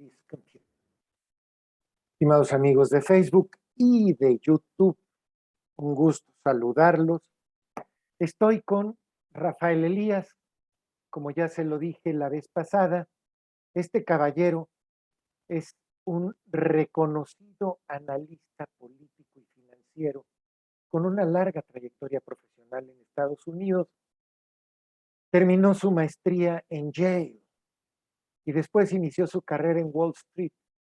this computer. Estimados amigos de Facebook y de YouTube, un gusto saludarlos. Estoy con Rafael Elías, como ya se lo dije la vez pasada. Este caballero es un reconocido analista político y financiero con una larga trayectoria profesional en Estados Unidos. Terminó su maestría en Yale y después inició su carrera en Wall Street,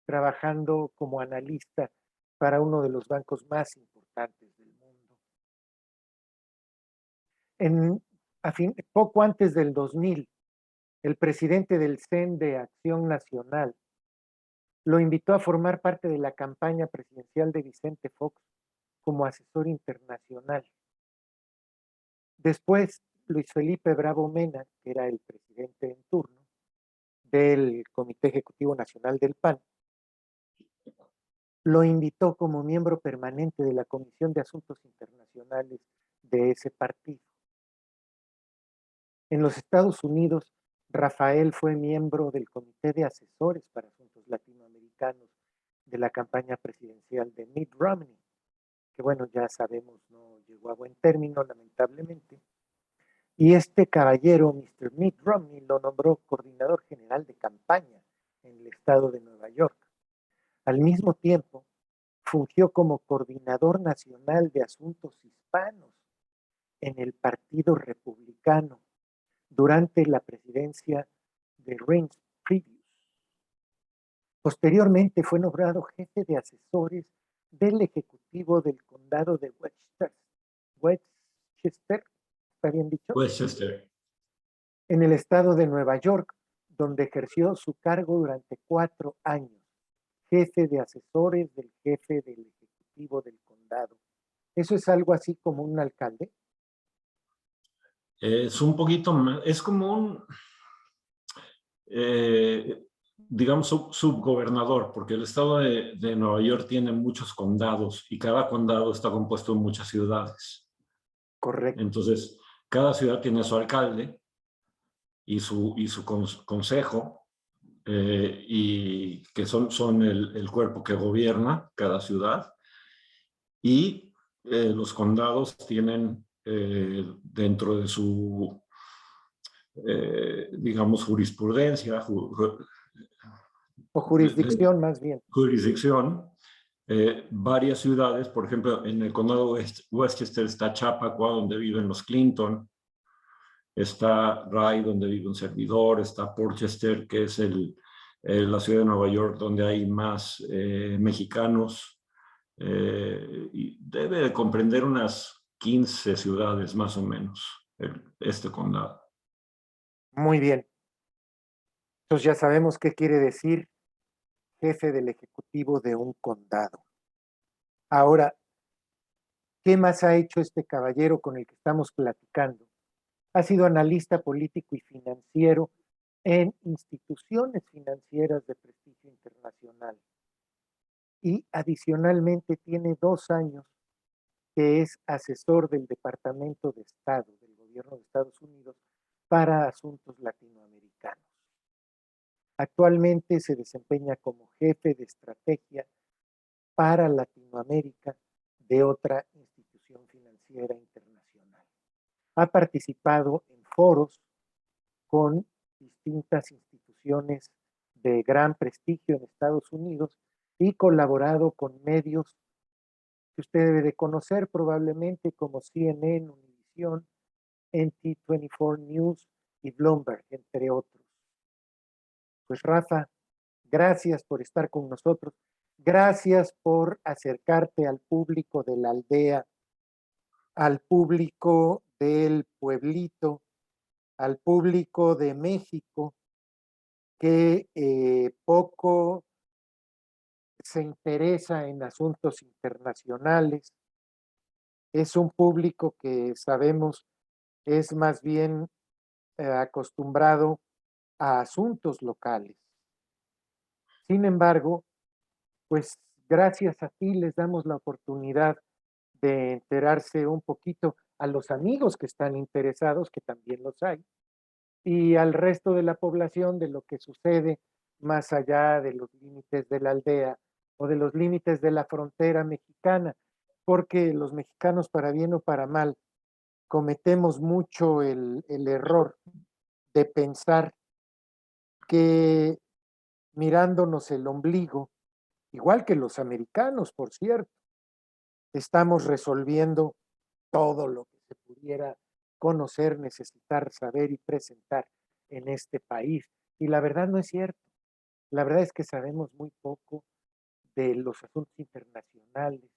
trabajando como analista para uno de los bancos más importantes del mundo. Poco antes del 2000, el presidente del CEN de Acción Nacional lo invitó a formar parte de la campaña presidencial de Vicente Fox como asesor internacional. Después, Luis Felipe Bravo Mena, que era el presidente en turno del Comité Ejecutivo Nacional del PAN, lo invitó como miembro permanente de la Comisión de Asuntos Internacionales de ese partido. En los Estados Unidos, Rafael fue miembro del Comité de Asesores para Asuntos Latinoamericanos de la campaña presidencial de Mitt Romney, que bueno, ya sabemos, no llegó a buen término, lamentablemente. Y este caballero, Mr. Mitt Romney, lo nombró coordinador general de campaña en el estado de Nueva York. Al mismo tiempo, fungió como coordinador nacional de asuntos hispanos en el Partido Republicano durante la presidencia de Reince Priebus. Posteriormente fue nombrado jefe de asesores del Ejecutivo del Condado de Westchester, ¿está bien dicho? Westchester. En el estado de Nueva York, donde ejerció su cargo durante 4 años, jefe de asesores del jefe del Ejecutivo del Condado. ¿Eso es algo así como un alcalde? Es un poquito más, es como un, digamos, subgobernador, porque el estado de Nueva York tiene muchos condados y cada condado está compuesto de muchas ciudades. Correcto. Entonces, cada ciudad tiene su alcalde y su consejo, y que son el cuerpo que gobierna cada ciudad. Y los condados tienen dentro de su, digamos, jurisprudencia, O jurisdicción más bien. jurisdicción, varias ciudades. Por ejemplo, en el condado Westchester está Chappaqua, donde viven los Clinton, está Rye, donde vive un servidor, está Portchester, que es la ciudad de Nueva York donde hay más mexicanos, y debe de comprender unas 15 ciudades más o menos, este condado. Muy bien. Entonces ya sabemos qué quiere decir jefe del Ejecutivo de un condado. Ahora, ¿qué más ha hecho este caballero con el que estamos platicando? Ha sido analista político y financiero en instituciones financieras de prestigio internacional. Y adicionalmente tiene 2 años que es asesor del Departamento de Estado del Gobierno de Estados Unidos para asuntos latinoamericanos. Actualmente se desempeña como jefe de estrategia para Latinoamérica de otra institución financiera internacional. Ha participado en foros con distintas instituciones de gran prestigio en Estados Unidos y colaborado con medios que usted debe de conocer probablemente como CNN, Univision, NT24 News y Bloomberg, entre otros. Pues Rafa, gracias por estar con nosotros. Gracias por acercarte al público de la aldea, al público del pueblito, al público de México, que poco se interesa en asuntos internacionales. Es un público que sabemos es más bien acostumbrado a asuntos locales. Sin embargo, pues gracias a ti les damos la oportunidad de enterarse un poquito a los amigos que están interesados, que también los hay, y al resto de la población de lo que sucede más allá de los límites de la aldea o de los límites de la frontera mexicana, porque los mexicanos, para bien o para mal, cometemos mucho el error de pensar que mirándonos el ombligo, igual que los americanos, por cierto, estamos resolviendo todo lo que se pudiera conocer, necesitar, saber y presentar en este país. Y la verdad no es cierto. La verdad es que sabemos muy poco de los asuntos internacionales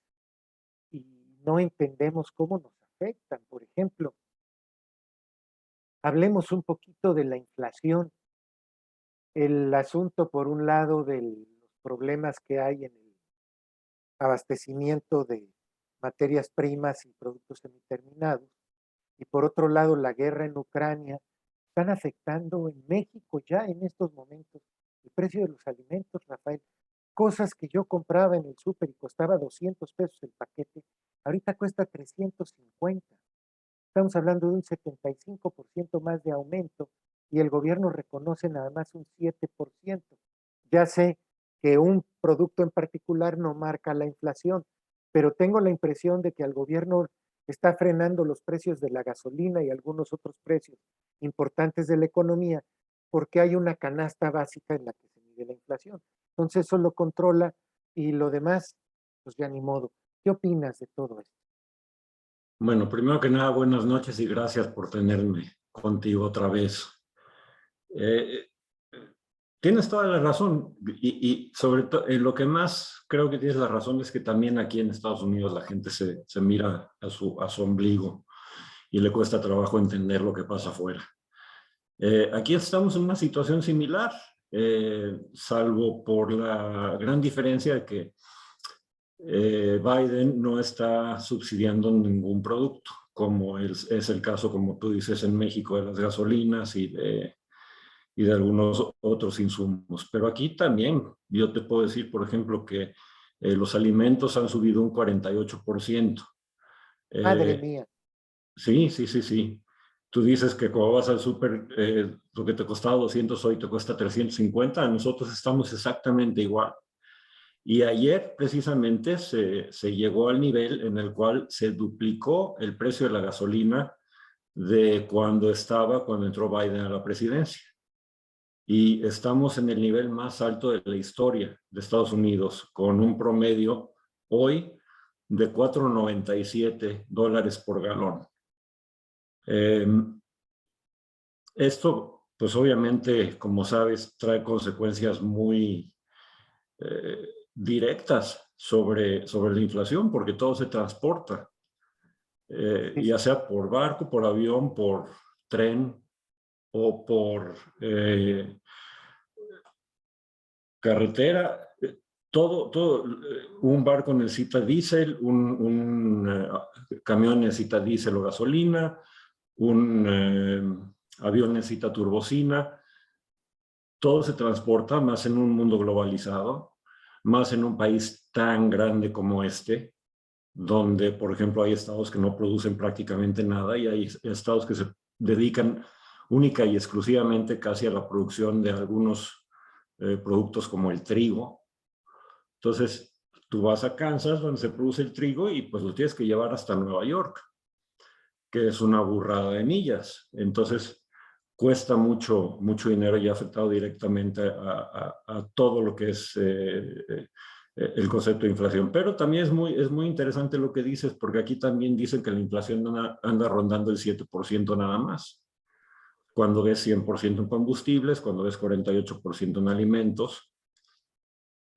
y no entendemos cómo nos afectan. Por ejemplo, hablemos un poquito de la inflación. El asunto, por un lado, de los problemas que hay en el abastecimiento de materias primas y productos semiterminados, y por otro lado, la guerra en Ucrania, están afectando en México ya en estos momentos el precio de los alimentos, Rafael. Cosas que yo compraba en el súper y costaba 200 pesos el paquete, ahorita cuesta 350. Estamos hablando de un 75% más de aumento y el gobierno reconoce nada más un 7%. Ya sé que un producto en particular no marca la inflación, pero tengo la impresión de que al gobierno está frenando los precios de la gasolina y algunos otros precios importantes de la economía porque hay una canasta básica en la que se mide la inflación. Entonces eso lo controla y lo demás, pues ya ni modo. ¿Qué opinas de todo esto? Bueno, primero que nada, buenas noches y gracias por tenerme contigo otra vez. Eh, Tienes toda la razón y sobre todo lo que más creo que tienes la razón es que también aquí en Estados Unidos la gente se mira a su ombligo y le cuesta trabajo entender lo que pasa afuera. Aquí estamos en una situación similar, salvo por la gran diferencia de que Biden no está subsidiando ningún producto, como es el caso, como tú dices, en México de las gasolinas y de algunos otros insumos. Pero aquí también, yo te puedo decir, por ejemplo, que los alimentos han subido un 48%. Madre Eh, mía. sí, sí, sí, sí. Tú dices que cuando vas al súper, lo que te costaba 200 hoy te cuesta 350. Nosotros estamos exactamente igual. Y ayer precisamente se llegó al nivel en el cual se duplicó el precio de la gasolina de cuando entró Biden a la presidencia. Y estamos en el nivel más alto de la historia de Estados Unidos, con un promedio hoy de $4.97 por galón. Eh, Esto, pues obviamente, como sabes, trae consecuencias muy directas sobre la inflación, porque todo se transporta, Sí, ya sí. sea por barco, por avión, por tren o por carretera. Todo, un barco necesita diésel, un camión necesita diésel o gasolina, un avión necesita turbocina. Todo se transporta más en un mundo globalizado, más en un país tan grande como este, donde, por ejemplo, hay estados que no producen prácticamente nada y hay estados que se dedican única y exclusivamente casi a la producción de algunos productos como el trigo. Entonces, tú vas a Kansas, donde se produce el trigo, y pues lo tienes que llevar hasta Nueva York, que es una burrada de millas. Entonces, cuesta mucho, mucho dinero y ha afectado directamente a todo lo que es el concepto de inflación. Pero también es muy interesante lo que dices, porque aquí también dicen que la inflación anda rondando el 7% nada más. Cuando ves 100% en combustibles, cuando ves 48% en alimentos.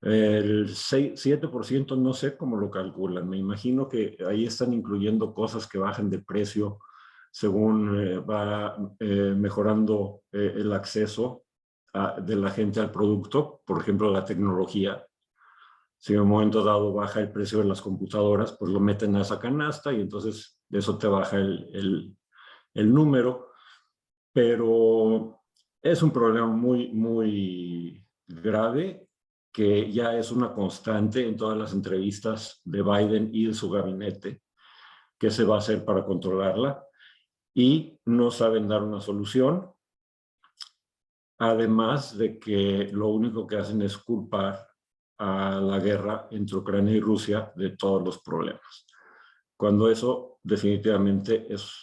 El 7% no sé cómo lo calculan. Me imagino que ahí están incluyendo cosas que bajan de precio según va mejorando el acceso de la gente al producto. Por ejemplo, la tecnología. Si en un momento dado baja el precio de las computadoras, pues lo meten a esa canasta y entonces eso te baja el número. Pero es un problema muy, muy grave que ya es una constante en todas las entrevistas de Biden y de su gabinete, qué se va a hacer para controlarla, y no saben dar una solución. además de que lo único que hacen es culpar a la guerra entre Ucrania y Rusia de todos los problemas, cuando eso definitivamente es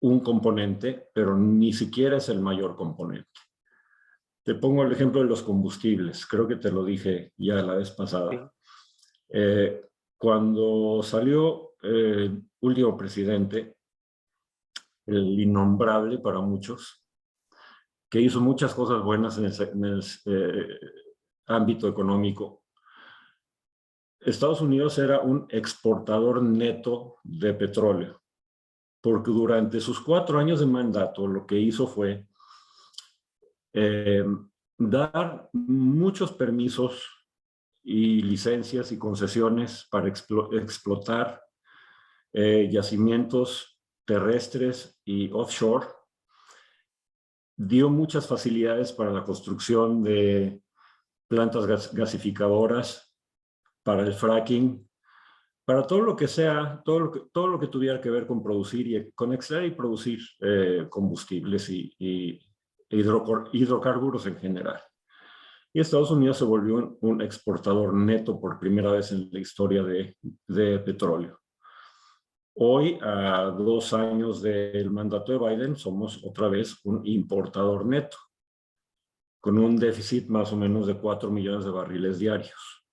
un componente, pero ni siquiera es el mayor componente. Te pongo el ejemplo de los combustibles, creo que te lo dije ya la vez pasada. Sí. Cuando salió el último presidente, el innombrable para muchos, que hizo muchas cosas buenas en el ámbito económico, Estados Unidos era un exportador neto de petróleo, porque durante sus 4 años de mandato lo que hizo fue dar muchos permisos y licencias y concesiones para explotar yacimientos terrestres y offshore. Dio muchas facilidades para la construcción de plantas gasificadoras, para el fracking, para todo lo que sea, todo lo que tuviera que ver con producir y con extraer y producir combustibles y hidrocarburos en general. Y Estados Unidos se volvió un exportador neto por primera vez en la historia de petróleo. Hoy, a 2 años del mandato de Biden, somos otra vez un importador neto, con un déficit más o menos de 4 millones de barriles diarios.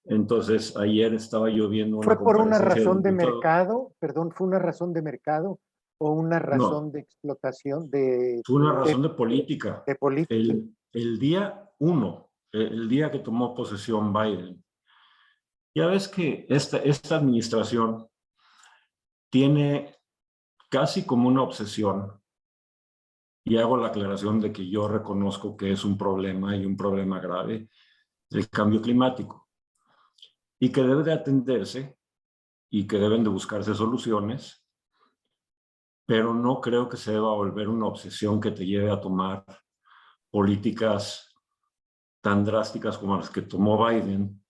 Entonces, ayer estaba yo viendo una ¿Fue por una comparecencia razón de del diputado. mercado? Perdón, ¿fue una razón de mercado o una razón No, de explotación fue una razón de política. de política? El día 1, el día que tomó posesión Biden, ya ves que esta administración tiene casi como una obsesión, y hago la aclaración de que yo reconozco que es un problema y un problema grave, el cambio climático, y que debe de atenderse y que deben de buscarse soluciones, pero no creo que se deba volver una obsesión que te lleve a tomar políticas tan drásticas como las que tomó Biden,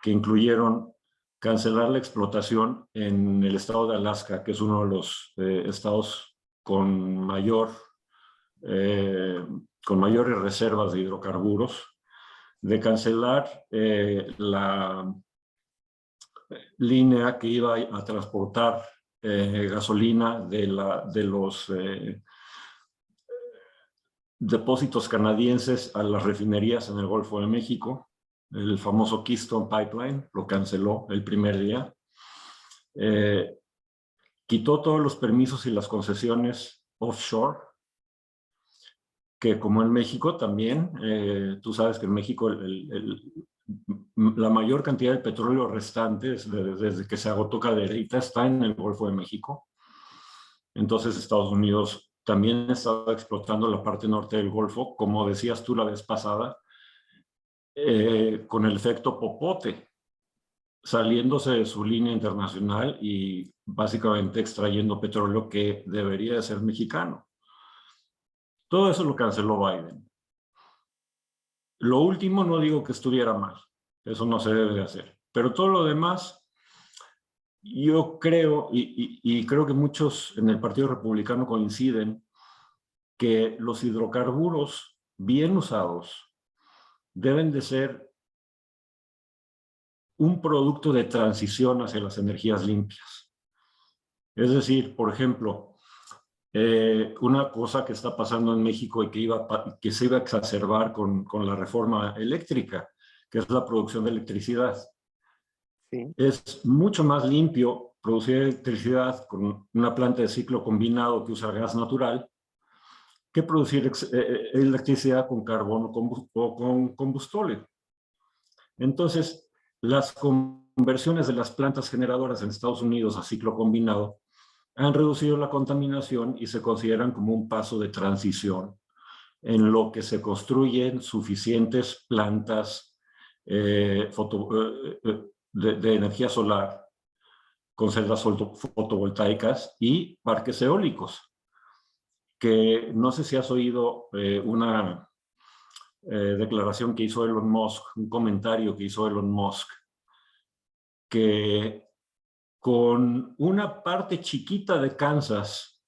que incluyeron cancelar la explotación en el estado de Alaska, que es uno de los estados con mayores reservas de hidrocarburos, de cancelar la línea que iba a transportar gasolina de los depósitos canadienses a las refinerías en el Golfo de México. El famoso Keystone Pipeline lo canceló el primer día. Quitó todos los permisos y las concesiones offshore, que como en México también, tú sabes que en México la mayor cantidad de petróleo restante desde que se agotó Cadereyta está en el Golfo de México. Entonces Estados Unidos también estaba explotando la parte norte del Golfo, como decías tú la vez pasada, con el efecto popote, saliéndose de su línea internacional y básicamente extrayendo petróleo que debería de ser mexicano. Todo eso lo canceló Biden. Lo último no digo que estuviera mal, eso no se debe de hacer, pero todo lo demás, yo creo, y creo que muchos en el Partido Republicano coinciden, que los hidrocarburos bien usados deben de ser un producto de transición hacia las energías limpias. Es decir, por ejemplo, una cosa que está pasando en México y que se iba a exacerbar con la reforma eléctrica, que es la producción de electricidad. Sí. Es mucho más limpio producir electricidad con una planta de ciclo combinado que usa gas natural que producir electricidad con carbón o con combustible. Entonces, las conversiones de las plantas generadoras en Estados Unidos a ciclo combinado han reducido la contaminación y se consideran como un paso de transición en lo que se construyen suficientes plantas de energía solar con celdas fotovoltaicas y parques eólicos, que no sé si has oído una declaración que hizo Elon Musk, un comentario que hizo Elon Musk, que con una parte chiquita de Kansas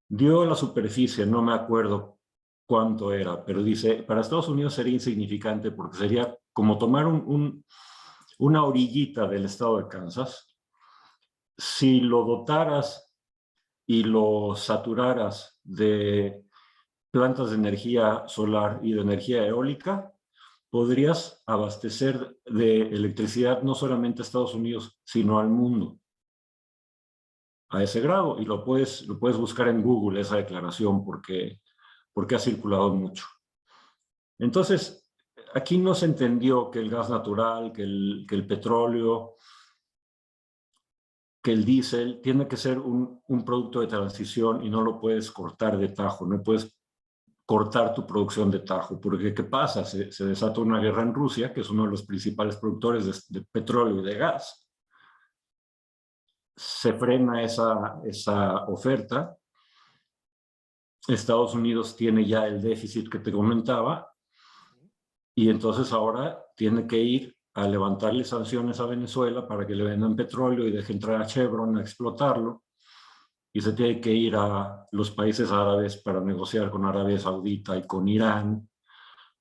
dio a la superficie, no me acuerdo cuánto era, pero dice, para Estados Unidos sería insignificante porque sería como tomar una orillita del estado de Kansas. Si lo dotaras y lo saturaras de plantas de energía solar y de energía eólica, podrías abastecer de electricidad no solamente a Estados Unidos, sino al mundo, a ese grado. Y lo puedes buscar en Google, esa declaración, porque ha circulado mucho. Entonces, aquí no se entendió que el gas natural, que el petróleo, que el diésel tiene que ser un producto de transición y no lo puedes cortar de tajo, no puedes cortar tu producción de tajo, porque ¿qué pasa? Se desata una guerra en Rusia, que es uno de los principales productores de petróleo y de gas. Se frena esa oferta. Estados Unidos tiene ya el déficit que te comentaba y entonces ahora tiene que ir a levantarle sanciones a Venezuela para que le vendan petróleo y deje entrar a Chevron a explotarlo, y se tiene que ir a los países árabes para negociar con Arabia Saudita y con Irán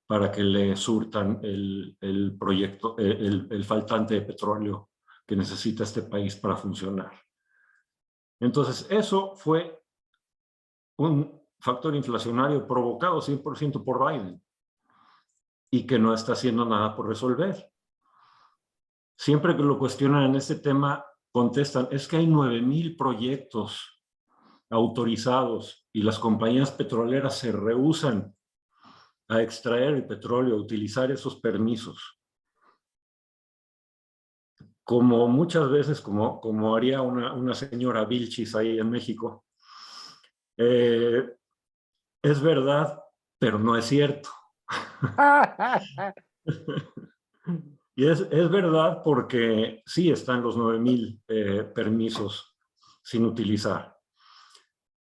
para que le surtan el proyecto, el faltante de petróleo que necesita este país para funcionar. Entonces, eso fue un factor inflacionario provocado 100% por Biden y que no está haciendo nada por resolver. Siempre que lo cuestionan en este tema, contestan, es que hay 9,000 proyectos autorizados y las compañías petroleras se rehúsan a extraer el petróleo, a utilizar esos permisos. Como muchas veces, como haría una señora Vilchis ahí en México, es verdad, pero no es cierto. Y es verdad porque sí están los 9,000 permisos sin utilizar,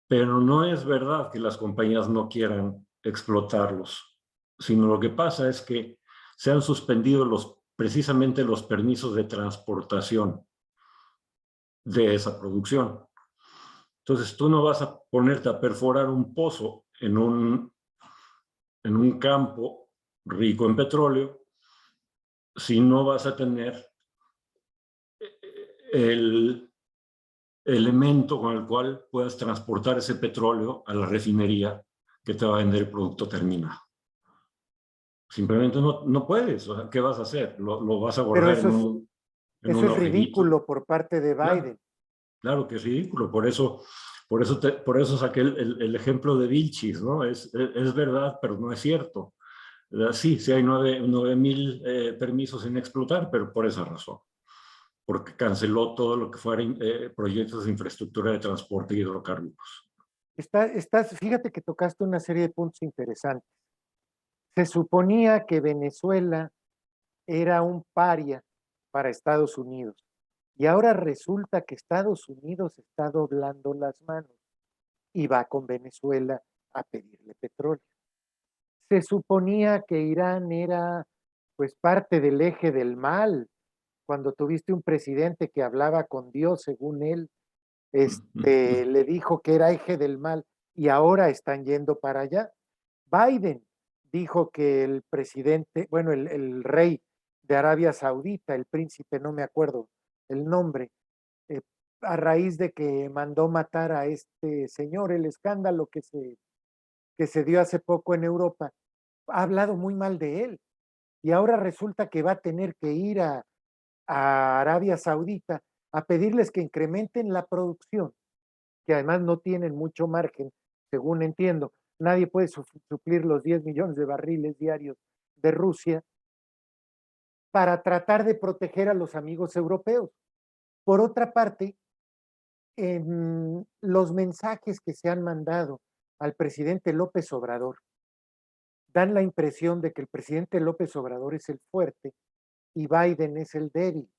pero no es verdad que las compañías no quieran explotarlos, sino lo que pasa es que se han suspendido precisamente los permisos de transportación de esa producción. Entonces tú no vas a ponerte a perforar un pozo en un campo rico en petróleo si no vas a tener el elemento con el cual puedas transportar ese petróleo a la refinería que te va a vender el producto terminado. Simplemente no puedes. O sea, ¿qué vas a hacer? ¿Lo vas a Pero guardar en eso un es hormiguito? ridículo por parte de Claro, Biden. claro que es ridículo. Por eso saqué el ejemplo de Vilchis, ¿no? Es verdad, pero no es cierto. Sí, sí hay 9,000 permisos sin explotar, pero por esa razón, porque canceló todo lo que fuera proyectos de infraestructura de transporte y hidrocarburos. Fíjate que tocaste una serie de puntos interesantes. Se suponía que Venezuela era un paria para Estados Unidos y ahora resulta que Estados Unidos está doblando las manos y va con Venezuela a pedirle petróleo. Se suponía que Irán era pues parte del eje del mal, cuando tuviste un presidente que hablaba con Dios, según él, le dijo que era eje del mal y ahora están yendo para allá. Biden dijo que el presidente, bueno, el rey de Arabia Saudita, el príncipe, no me acuerdo el nombre, eh, a raíz de que mandó matar a este señor, el escándalo que se dio hace poco en Europa, ha hablado muy mal de él. Y ahora resulta que va a tener que ir a Arabia Saudita a pedirles que incrementen la producción, que además no tienen mucho margen, según entiendo. Nadie puede suplir los 10 millones de barriles diarios de Rusia para tratar de proteger a los amigos europeos. Por otra parte, en los mensajes que se han mandado al presidente López Obrador dan la impresión de que el presidente López Obrador es el fuerte y Biden es el débil.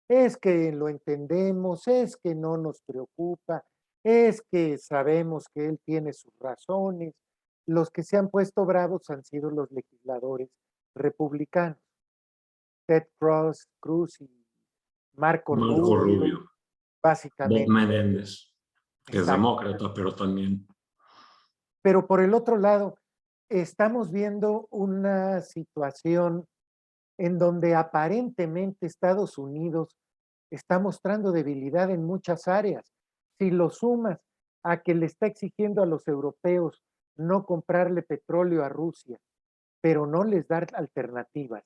Es que lo entendemos, es que no nos preocupa, es que sabemos que él tiene sus razones. Los que se han puesto bravos han sido los legisladores republicanos, Ted Cruz y Marco Marco Rubio, Rubio, Bob básicamente. Menéndez. que es demócrata, pero también. Pero por el otro lado, estamos viendo una situación en donde aparentemente Estados Unidos está mostrando debilidad en muchas áreas. Si lo sumas a que le está exigiendo a los europeos no comprarle petróleo a Rusia, pero no les dar alternativas,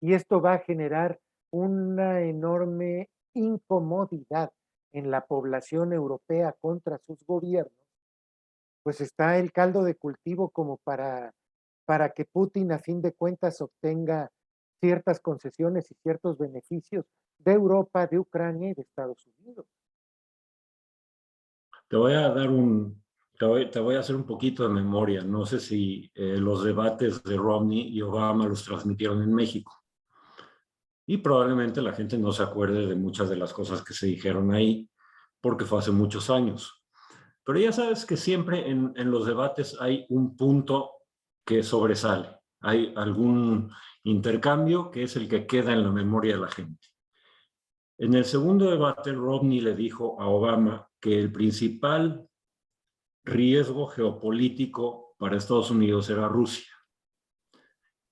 y esto va a generar una enorme incomodidad en la población europea contra sus gobiernos, pues está el caldo de cultivo como para que Putin a fin de cuentas obtenga ciertas concesiones y ciertos beneficios de Europa, de Ucrania y de Estados Unidos. Te voy a dar te voy a hacer un poquito de memoria. No sé si los debates de Romney y Obama los transmitieron en México. Y probablemente la gente no se acuerde de muchas de las cosas que se dijeron ahí, porque fue hace muchos años. Pero ya sabes que siempre en los debates hay un punto que sobresale. Hay algún intercambio que es el que queda en la memoria de la gente. En el segundo debate, Romney le dijo a Obama que el principal riesgo geopolítico para Estados Unidos era Rusia.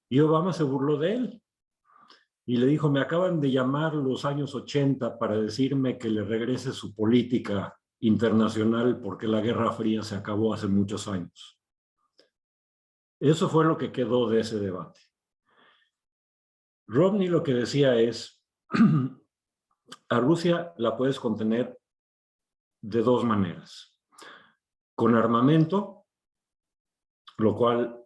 Y Obama se burló de él y le dijo, me acaban de llamar los años 80 para decirme que le regrese su política internacional porque la Guerra Fría se acabó hace muchos años. Eso fue lo que quedó de ese debate. Romney lo que decía es, a Rusia la puedes contener de dos maneras. Con armamento, lo cual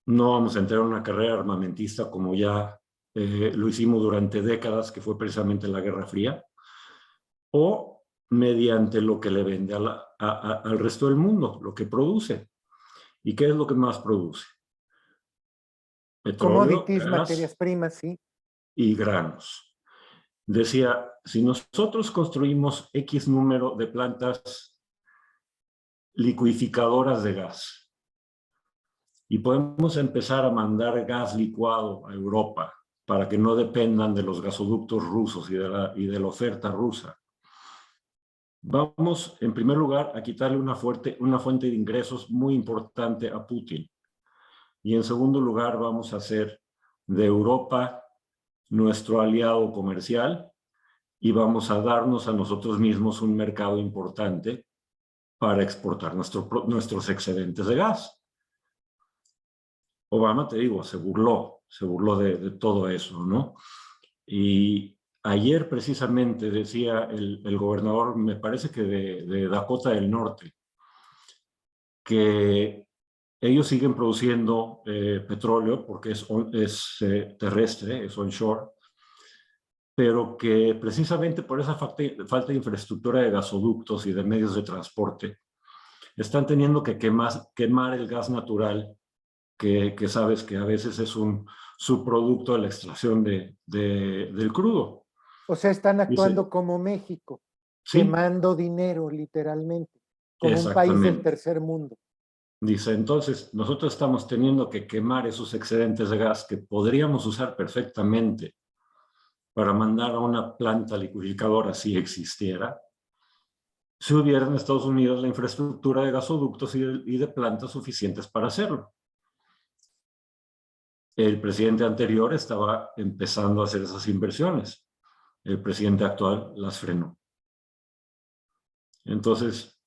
no vamos a entrar en una carrera armamentista como ya lo hicimos durante décadas, que fue precisamente la Guerra Fría, o mediante lo que le vende al resto del mundo, lo que produce. ¿Y qué es lo que más produce? Petróleo, Commodities, gas materias primas, sí. y granos. Decía, si nosotros construimos X número de plantas liquidificadoras de gas y podemos empezar a mandar gas licuado a Europa para que no dependan de los gasoductos rusos y de la oferta rusa, vamos, en primer lugar, a quitarle una fuente de ingresos muy importante a Putin. Y en segundo lugar, vamos a hacer de Europa nuestro aliado comercial y vamos a darnos a nosotros mismos un mercado importante para exportar nuestros excedentes de gas. Obama, te digo, se burló de todo eso, ¿no? Y ayer precisamente decía el gobernador, me parece que de Dakota del Norte, que ellos siguen produciendo petróleo porque es terrestre, es onshore, pero que precisamente por esa falta de infraestructura de gasoductos y de medios de transporte, están teniendo que quemar el gas natural, que sabes que a veces es un subproducto de la extracción del crudo. O sea, están actuando Dice, como México, sí, quemando dinero literalmente, como un país del exactamente. tercer mundo. Dice, entonces, nosotros estamos teniendo que quemar esos excedentes de gas que podríamos usar perfectamente para mandar a una planta liquidificadora si existiera, si hubiera en Estados Unidos la infraestructura de gasoductos y de plantas suficientes para hacerlo. El presidente anterior estaba empezando a hacer esas inversiones. El presidente actual las frenó. Entonces,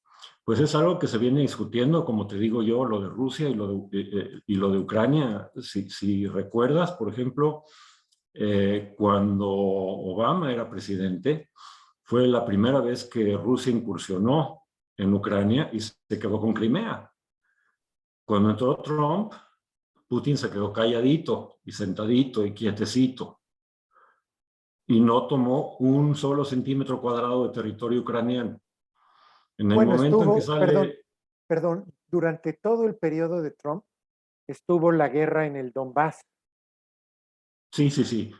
pues es algo que se viene discutiendo, como te digo yo, lo de Rusia y lo de Ucrania. Si recuerdas, por ejemplo, cuando Obama era presidente, fue la primera vez que Rusia incursionó en Ucrania y se quedó con Crimea. Cuando entró Trump, Putin se quedó calladito y sentadito y quietecito y no tomó un solo centímetro cuadrado de territorio ucraniano. En el Bueno, momento en que estuvo, sale... perdón, durante todo el periodo de Trump estuvo la guerra en el Donbass. Sí,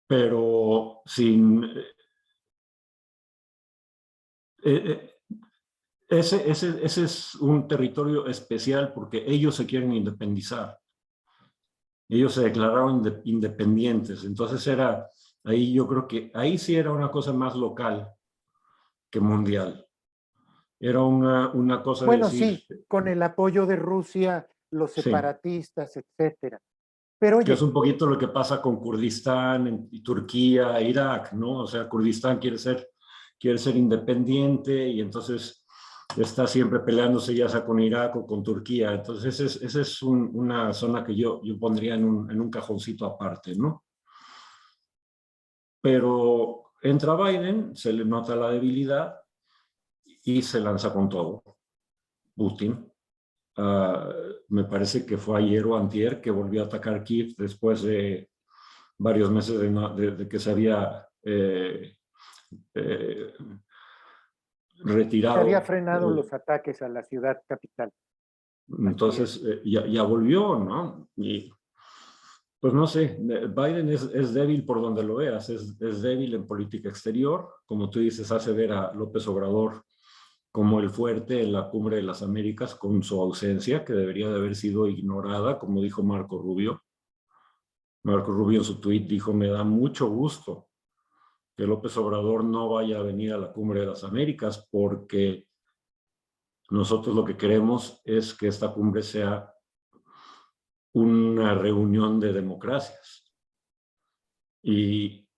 pero sin... ese es un territorio especial porque ellos se quieren independizar. Ellos se declararon independientes. Entonces ahí yo creo que ahí sí era una cosa más local que mundial. Era una cosa de Bueno, decir, sí, con el apoyo de Rusia, los sí, separatistas, etcétera. Pero que es oye, un poquito lo que pasa con Kurdistán, y Turquía, Irak, ¿no? O sea, Kurdistán quiere ser independiente y entonces está siempre peleándose ya sea con Irak o con Turquía. Entonces, esa es una zona que yo pondría en un cajoncito aparte, ¿no? Pero entra Biden, se le nota la debilidad y se lanza con todo. Putin. Me parece que fue ayer o antier que volvió a atacar Kiev después de varios meses de que se había eh, se había retirado. frenado los ataques a la ciudad capital. Así es. Entonces, ya volvió, ¿no? Y pues no sé, Biden es débil por donde lo veas, es débil en política exterior, como tú dices, hace ver a López Obrador como el fuerte en la cumbre de las Américas con su ausencia, que debería de haber sido ignorada, como dijo Marco Rubio. Marco Rubio en su tuit dijo, me da mucho gusto que López Obrador no vaya a venir a la cumbre de las Américas porque nosotros lo que queremos es que esta cumbre sea una reunión de democracias. Y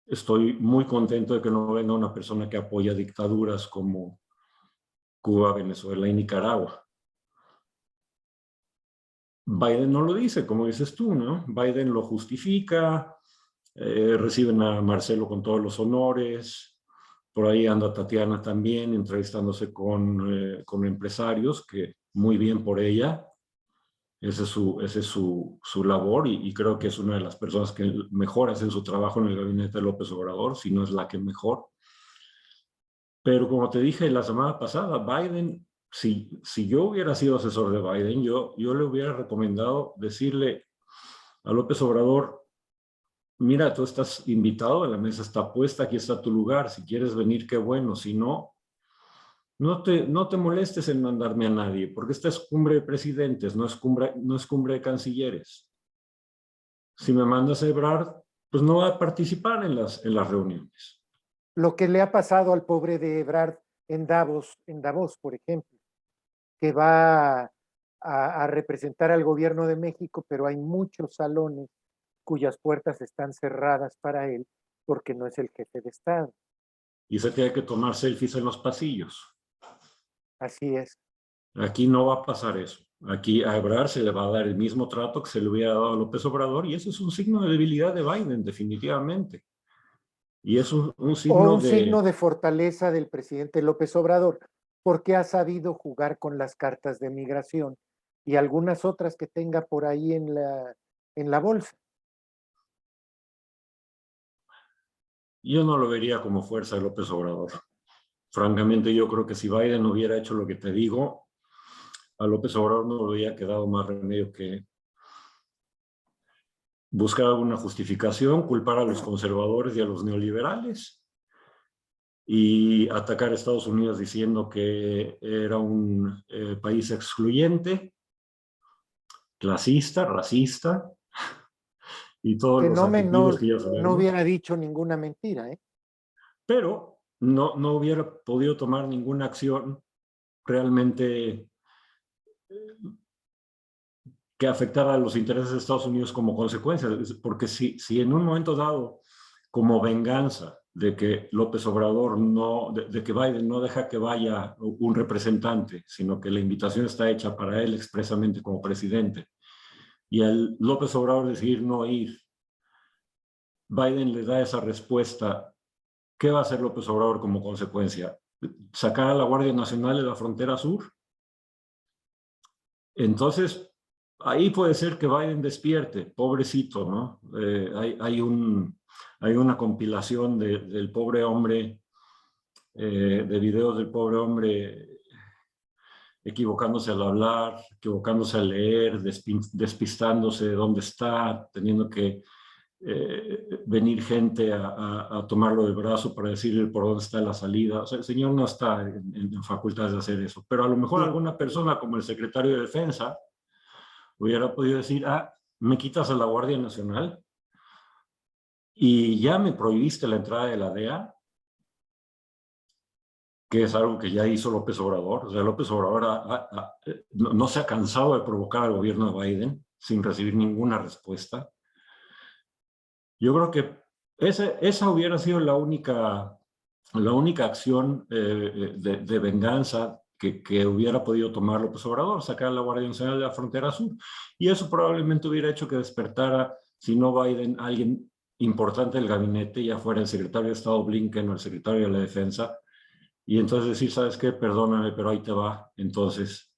estoy muy contento de que no venga una persona que apoya dictaduras como Cuba, Venezuela y Nicaragua. Biden no lo dice, como dices tú, ¿no? Biden lo justifica, reciben a Marcelo con todos los honores, por ahí anda Tatiana también entrevistándose con empresarios, que muy bien por ella, ese es su labor y creo que es una de las personas que mejor hacen su trabajo en el gabinete de López Obrador, si no es la que mejor. Pero como te dije la semana pasada, Biden, si yo hubiera sido asesor de Biden, yo le hubiera recomendado decirle a López Obrador, mira, tú estás invitado, la mesa está puesta, aquí está tu lugar, si quieres venir, qué bueno, si no, no te molestes en mandarme a nadie, porque esta es cumbre de presidentes, no es cumbre de cancilleres. Si me mandas a Ebrard, pues no va a participar en las reuniones. Lo que le ha pasado al pobre de Ebrard en Davos, por ejemplo, que va a representar al gobierno de México, pero hay muchos salones cuyas puertas están cerradas para él porque no es el jefe de Estado. Y se tiene que tomar selfies en los pasillos. Así es. Aquí no va a pasar eso. Aquí a Ebrard se le va a dar el mismo trato que se le hubiera dado a López Obrador y eso es un signo de debilidad de Biden, definitivamente. Y es un O signo un signo de... de fortaleza del presidente López Obrador, porque ha sabido jugar con las cartas de migración y algunas otras que tenga por ahí en la bolsa. Yo no lo vería como fuerza de López Obrador. Francamente, yo creo que si Biden hubiera hecho lo que te digo, a López Obrador no le había quedado más remedio que buscar alguna justificación, culpar a los conservadores y a los neoliberales y atacar a Estados Unidos diciendo que era un país excluyente, clasista, racista y todos Que los adjetivos que ya no sabemos, hubiera dicho ninguna mentira, ¿eh? pero no hubiera podido tomar ninguna acción realmente que afectara a los intereses de Estados Unidos como consecuencia, porque si en un momento dado, como venganza de que López Obrador de que Biden no deja que vaya un representante, sino que la invitación está hecha para él expresamente como presidente, y al López Obrador decidir no ir, Biden le da esa respuesta, ¿qué va a hacer López Obrador como consecuencia? ¿Sacar a la Guardia Nacional de la frontera sur? Entonces, ahí puede ser que Biden despierte, pobrecito, ¿no? Hay una compilación del pobre hombre, de videos del pobre hombre equivocándose al hablar, equivocándose al leer, despistándose de dónde está, teniendo que venir gente a tomarlo del brazo para decirle por dónde está la salida. O sea, el señor no está en facultades de hacer eso, pero a lo mejor Sí. alguna persona como el secretario de Defensa hubiera podido decir, me quitas a la Guardia Nacional y ya me prohibiste la entrada de la DEA. que es algo que ya hizo López Obrador. O sea, López Obrador no se ha cansado de provocar al gobierno de Biden sin recibir ninguna respuesta. Yo creo que esa hubiera sido la única acción de venganza que hubiera podido tomar López Obrador, sacar a la Guardia Nacional de la frontera sur. Y eso probablemente hubiera hecho que despertara, si no Biden, alguien importante del gabinete, ya fuera el secretario de Estado Blinken o el secretario de la Defensa, y entonces decir, ¿sabes qué? Perdóname, pero ahí te va. Entonces,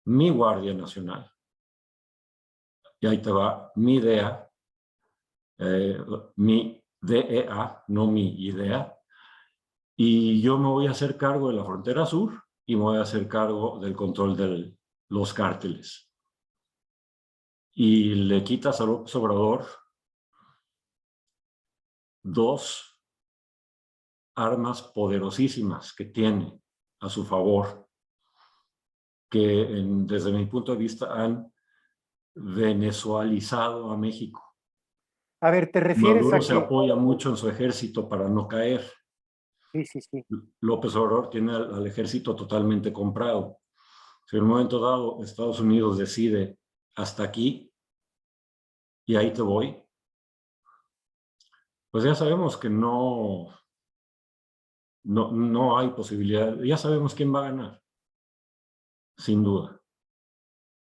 mi Guardia Nacional, y ahí te va mi DEA, mi DEA, no mi idea, y yo me voy a hacer cargo de la frontera sur y me voy a hacer cargo del control de los cárteles. Y le quitas a López Obrador dos armas poderosísimas que tiene a su favor, que desde mi punto de vista han venezualizado a México. A ver, ¿te refieres Maduro a se que... apoya mucho en su ejército para no caer. Sí, sí, sí. López Obrador tiene al ejército totalmente comprado. Si en un momento dado Estados Unidos decide hasta aquí y ahí te voy, pues ya sabemos que no hay posibilidad. Ya sabemos quién va a ganar, sin duda.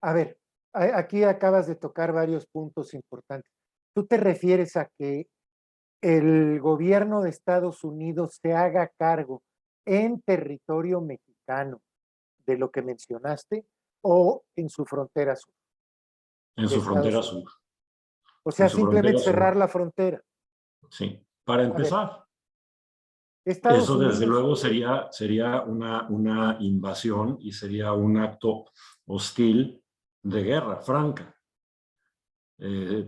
A ver, aquí acabas de tocar varios puntos importantes. ¿Tú te refieres a que el gobierno de Estados Unidos se haga cargo en territorio mexicano de lo que mencionaste o en su frontera sur En de su Estados frontera Unidos? sur. O En sea, su frontera simplemente cerrar sur. la frontera. Sí. Para A ver, empezar, Estados eso desde Unidos, luego sería una invasión y sería un acto hostil de guerra franca.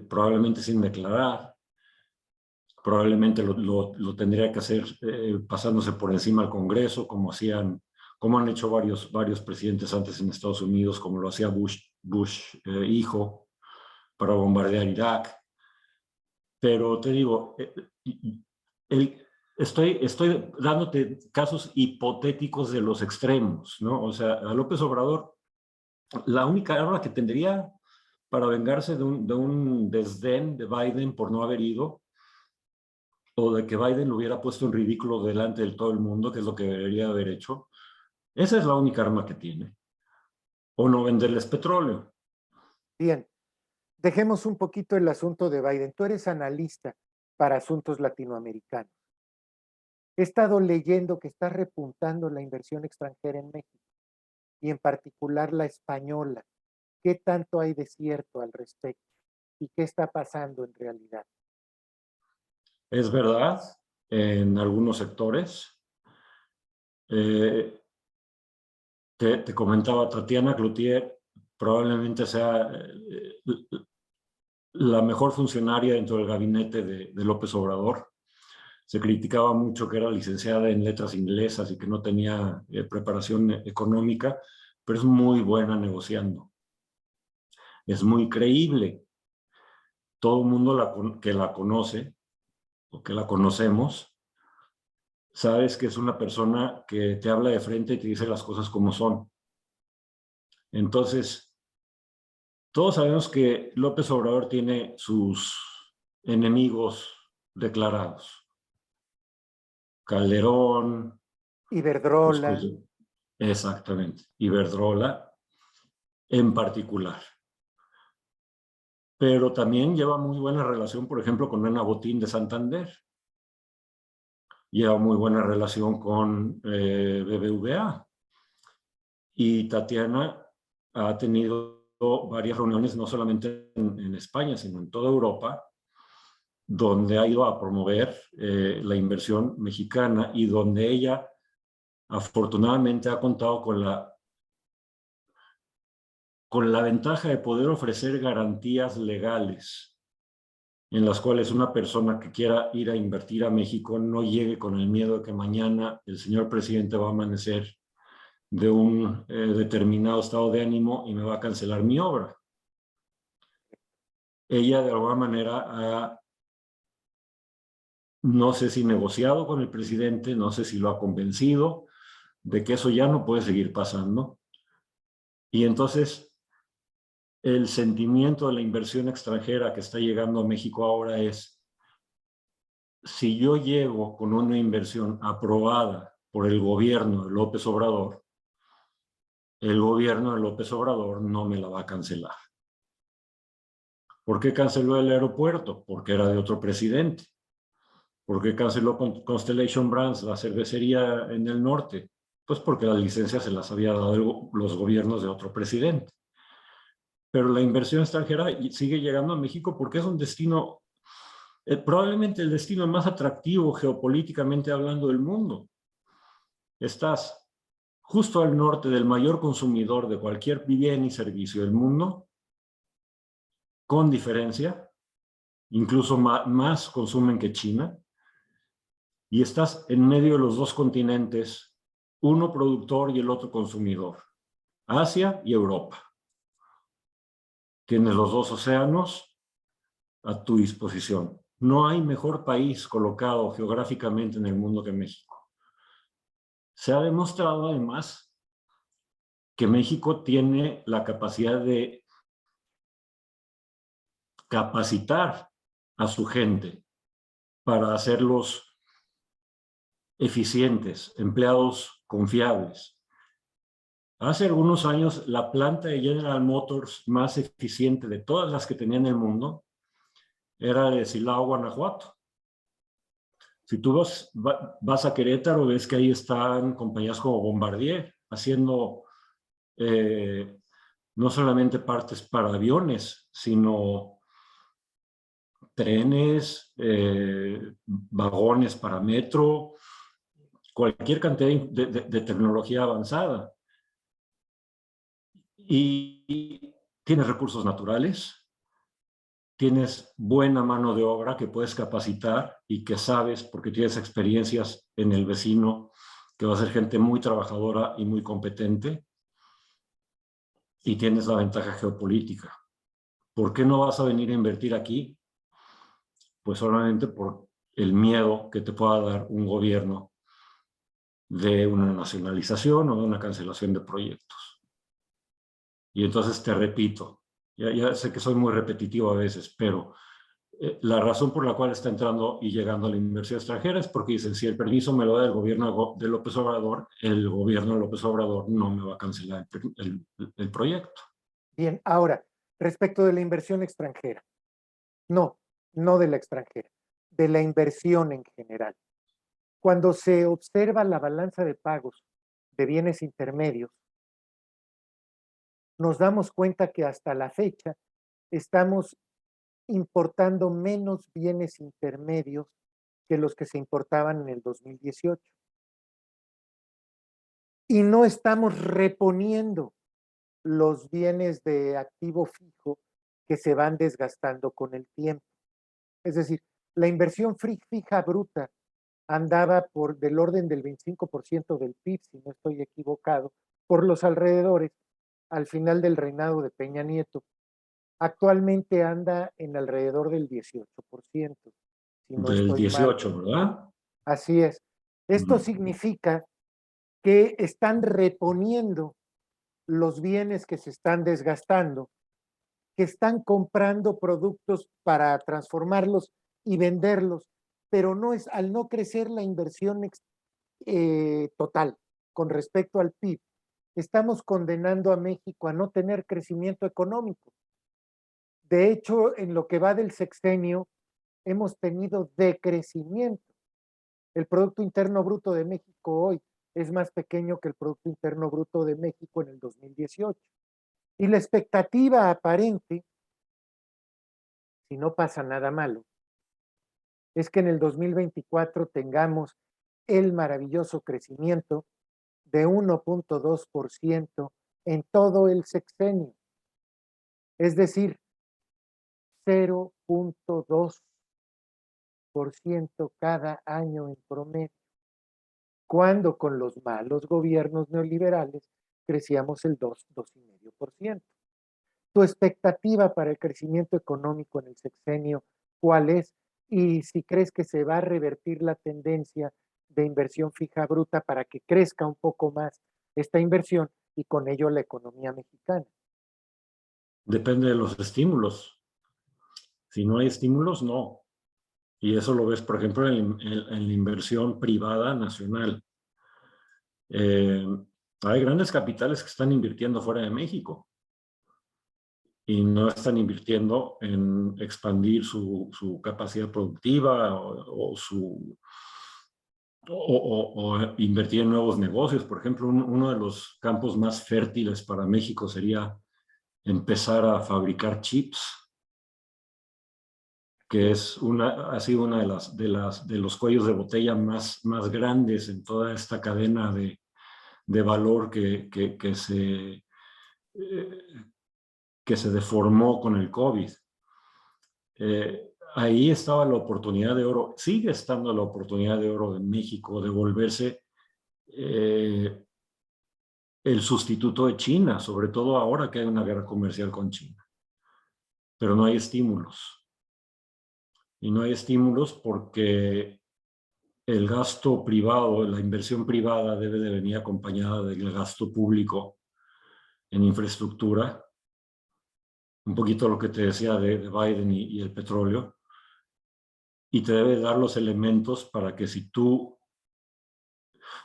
Probablemente sin declarar, probablemente lo tendría que hacer pasándose por encima al Congreso, como han hecho varios presidentes antes en Estados Unidos, como lo hacía Bush hijo, para bombardear Irak. Pero te digo, estoy dándote casos hipotéticos de los extremos, ¿no? O sea, a López Obrador, la única arma que tendría para vengarse de un desdén de Biden por no haber ido, o de que Biden lo hubiera puesto en ridículo delante de todo el mundo, que es lo que debería haber hecho, esa es la única arma que tiene. O no venderles petróleo. bien, dejemos un poquito el asunto de Biden. Tú eres analista para asuntos latinoamericanos. He estado leyendo que está repuntando la inversión extranjera en México y en particular la española. ¿Qué tanto hay de cierto al respecto? ¿Y qué está pasando en realidad? Es verdad, en algunos sectores. Te comentaba, Tatiana Cloutier probablemente sea la mejor funcionaria dentro del gabinete de López Obrador. Se criticaba mucho que era licenciada en letras inglesas y que no tenía preparación económica, pero es muy buena negociando. Es muy creíble. Todo el mundo que la conoce o que la conocemos, sabes que es una persona que te habla de frente y te dice las cosas como son. Entonces, todos sabemos que López Obrador tiene sus enemigos declarados. Calderón, los Iberdrola, exactamente, Iberdrola en particular. Pero también lleva muy buena relación, por ejemplo, con Ana Botín de Santander. Lleva muy buena relación con BBVA. Y Tatiana ha tenido varias reuniones, no solamente en España, sino en toda Europa, donde ha ido a promover la inversión mexicana y donde ella afortunadamente ha contado con la ventaja de poder ofrecer garantías legales en las cuales una persona que quiera ir a invertir a México no llegue con el miedo de que mañana el señor presidente va a amanecer de un determinado estado de ánimo y me va a cancelar mi obra. Ella de alguna manera ha, no sé si negociado con el presidente, no sé si lo ha convencido, de que eso ya no puede seguir pasando. Y entonces el sentimiento de la inversión extranjera que está llegando a México ahora es, si yo llego con una inversión aprobada por el gobierno de López Obrador, el gobierno de López Obrador no me la va a cancelar. ¿Por qué canceló el aeropuerto? Porque era de otro presidente. ¿Por qué canceló Constellation Brands, la cervecería en el norte? Pues porque las licencias se las había dado los gobiernos de otro presidente. Pero la inversión extranjera sigue llegando a México porque es un destino, probablemente el destino más atractivo geopolíticamente hablando del mundo. Estás justo al norte del mayor consumidor de cualquier bien y servicio del mundo, con diferencia, incluso más consumen que China, y estás en medio de los dos continentes, uno productor y el otro consumidor, Asia y Europa. Tienes los dos océanos a tu disposición. No hay mejor país colocado geográficamente en el mundo que México. Se ha demostrado además que México tiene la capacidad de capacitar a su gente para hacerlos eficientes, empleados confiables. Hace algunos años, la planta de General Motors más eficiente de todas las que tenía en el mundo era de Silao, Guanajuato. Si tú vas a Querétaro, ves que ahí están compañías como Bombardier haciendo no solamente partes para aviones, sino trenes, vagones para metro, cualquier cantidad de tecnología avanzada. Y tienes recursos naturales, tienes buena mano de obra que puedes capacitar y que sabes, porque tienes experiencias en el vecino, que va a ser gente muy trabajadora y muy competente, y tienes la ventaja geopolítica. ¿Por qué no vas a venir a invertir aquí? Pues solamente por el miedo que te pueda dar un gobierno de una nacionalización o de una cancelación de proyectos. Y entonces te repito, ya sé que soy muy repetitivo a veces, pero la razón por la cual está entrando y llegando a la inversión extranjera es porque dicen, si el permiso me lo da el gobierno de López Obrador, el gobierno de López Obrador no me va a cancelar el proyecto. Bien, ahora, respecto de la inversión extranjera. No, no de la extranjera, de la inversión en general. Cuando se observa la balanza de pagos de bienes intermedios, nos damos cuenta que hasta la fecha estamos importando menos bienes intermedios que los que se importaban en el 2018. Y no estamos reponiendo los bienes de activo fijo que se van desgastando con el tiempo. Es decir, la inversión fija bruta andaba por del orden del 25% del PIB, si no estoy equivocado, por los alrededores al final del reinado de Peña Nieto. Actualmente anda en alrededor del 18%, si no Del estoy mal. 18, ¿verdad? Así es. Esto significa que están reponiendo los bienes que se están desgastando, que están comprando productos para transformarlos y venderlos, pero no es al no crecer la inversión total con respecto al PIB, estamos condenando a México a no tener crecimiento económico. De hecho, en lo que va del sexenio, hemos tenido decrecimiento. El Producto Interno Bruto de México hoy es más pequeño que el Producto Interno Bruto de México en el 2018. Y la expectativa aparente, si no pasa nada malo, es que en el 2024 tengamos el maravilloso crecimiento de 1.2% en todo el sexenio. Es decir, 0.2% cada año en promedio, cuando con los malos gobiernos neoliberales crecíamos el 2,5%. Tu expectativa para el crecimiento económico en el sexenio, ¿cuál es? Y si crees que se va a revertir la tendencia de inversión fija bruta para que crezca un poco más esta inversión y con ello la economía mexicana? Depende de los estímulos. Si no hay estímulos, no. Y eso lo ves, por ejemplo, en la inversión privada nacional. Eh, Hay grandes capitales que están invirtiendo fuera de México y no están invirtiendo en expandir su capacidad productiva o invertir en nuevos negocios. Por ejemplo, uno de los campos más fértiles para México sería empezar a fabricar chips, que ha sido una de los cuellos de botella más grandes en toda esta cadena de valor que se deformó con el COVID. Ahí estaba la oportunidad de oro, sigue estando la oportunidad de oro de México de volverse el sustituto de China, sobre todo ahora que hay una guerra comercial con China. Pero no hay estímulos. Y no hay estímulos porque el gasto privado, la inversión privada debe de venir acompañada del gasto público en infraestructura. Un poquito lo que te decía de Biden y el petróleo. Y te debe dar los elementos para que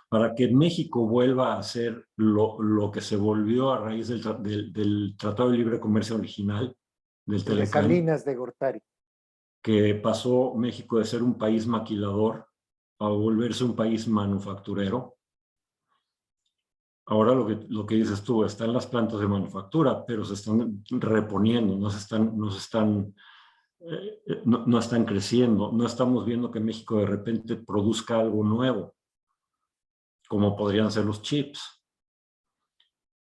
para que México vuelva a ser lo que se volvió a raíz del Tratado de Libre Comercio original, del El de Telecán, Salinas de Gortari. que pasó México de ser un país maquilador a volverse un país manufacturero. Ahora lo que dices tú, están las plantas de manufactura, pero se están reponiendo, no están creciendo, no estamos viendo que México de repente produzca algo nuevo, como podrían ser los chips.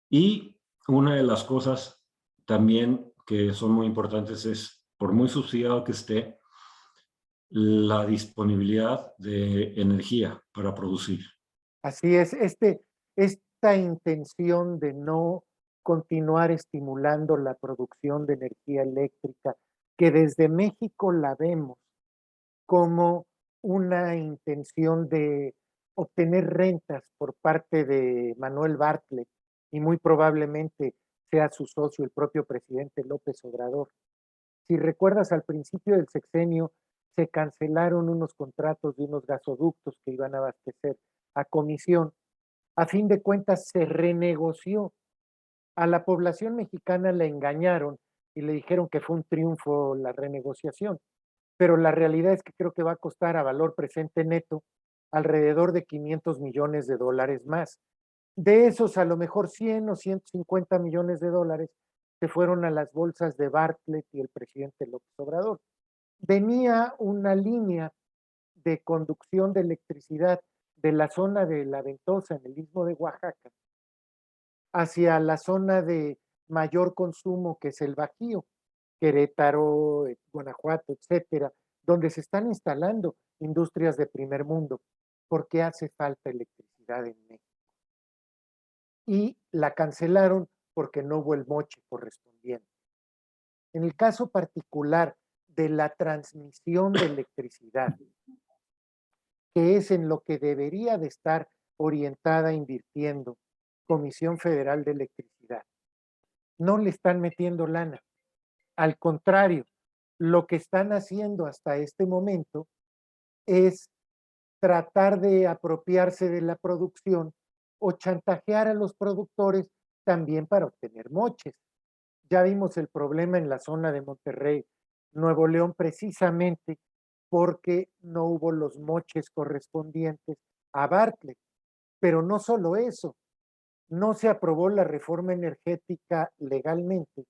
Y una de las cosas también que son muy importantes es, por muy subsidiado que esté, la disponibilidad de energía para producir. Así es, esta intención de no continuar estimulando la producción de energía eléctrica, que desde México la vemos como una intención de obtener rentas por parte de Manuel Bartlett y muy probablemente sea su socio el propio presidente López Obrador. Si recuerdas, al principio del sexenio se cancelaron unos contratos de unos gasoductos que iban a abastecer a comisión. A fin de cuentas se renegoció. A la población mexicana la engañaron y le dijeron que fue un triunfo la renegociación, pero la realidad es que creo que va a costar a valor presente neto alrededor de 500 millones de dólares más. De esos, a lo mejor 100 o 150 millones de dólares se fueron a las bolsas de Bartlett y el presidente López Obrador. Venía una línea de conducción de electricidad de la zona de La Ventosa, en el istmo de Oaxaca, hacia la zona de mayor consumo, que es el Bajío, Querétaro, Guanajuato, etcétera, donde se están instalando industrias de primer mundo, porque hace falta electricidad en México. Y la cancelaron porque no hubo el moche correspondiente. En el caso particular de la transmisión de electricidad, que es en lo que debería de estar orientada invirtiendo Comisión Federal de Electricidad, no le están metiendo lana. Al contrario, lo que están haciendo hasta este momento es tratar de apropiarse de la producción o chantajear a los productores también para obtener moches. Ya vimos el problema en la zona de Monterrey, Nuevo León, precisamente porque no hubo los moches correspondientes a Bartlett. Pero no solo eso, no se aprobó la reforma energética legalmente,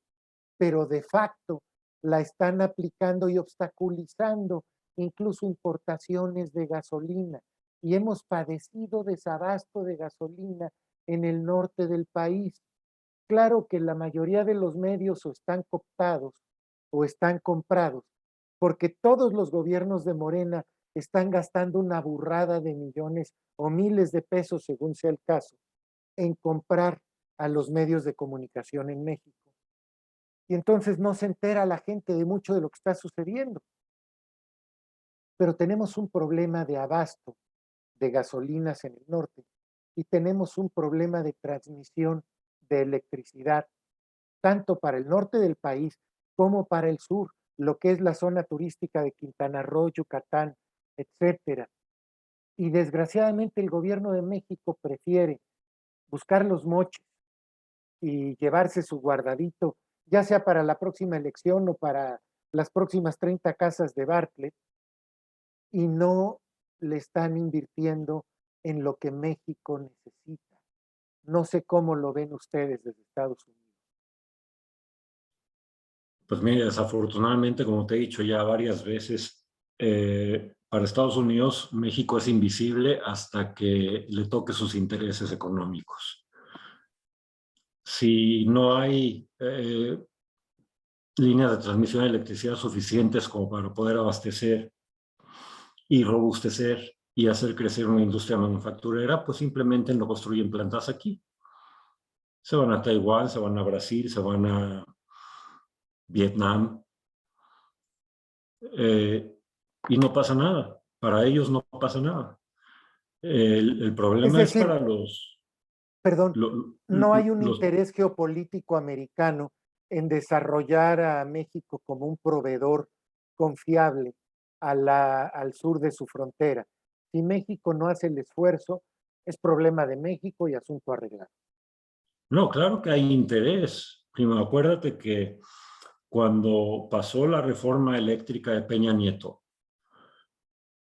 pero de facto la están aplicando y obstaculizando incluso importaciones de gasolina. Y hemos padecido desabasto de gasolina en el norte del país. Claro que la mayoría de los medios o están cooptados o están comprados, porque todos los gobiernos de Morena están gastando una burrada de millones o miles de pesos, según sea el caso, en comprar a los medios de comunicación en México. Y entonces no se entera la gente de mucho de lo que está sucediendo. Pero tenemos un problema de abasto de gasolinas en el norte y tenemos un problema de transmisión de electricidad, tanto para el norte del país como para el sur, lo que es la zona turística de Quintana Roo, Yucatán, etcétera. Y desgraciadamente el gobierno de México prefiere buscar los moches y llevarse su guardadito, ya sea para la próxima elección o para las próximas 30 casas de Bartlett, y no le están invirtiendo en lo que México necesita. No sé cómo lo ven ustedes desde Estados Unidos. Pues mira, desafortunadamente, como te he dicho ya varias veces, para Estados Unidos, México es invisible hasta que le toque sus intereses económicos. Si no hay líneas de transmisión de electricidad suficientes como para poder abastecer y robustecer y hacer crecer una industria manufacturera, pues simplemente no construyen plantas aquí. Se van a Taiwán, se van a Brasil, se van a Vietnam, y no pasa nada. Para ellos no pasa nada. El Es problema es decir, para los, perdón, no hay un los... interés geopolítico americano en desarrollar a México como un proveedor confiable al sur de su frontera. Si México no hace el esfuerzo, es problema de México y asunto arreglado. No, claro que hay interés. Primo, acuérdate que cuando pasó la reforma eléctrica de Peña Nieto,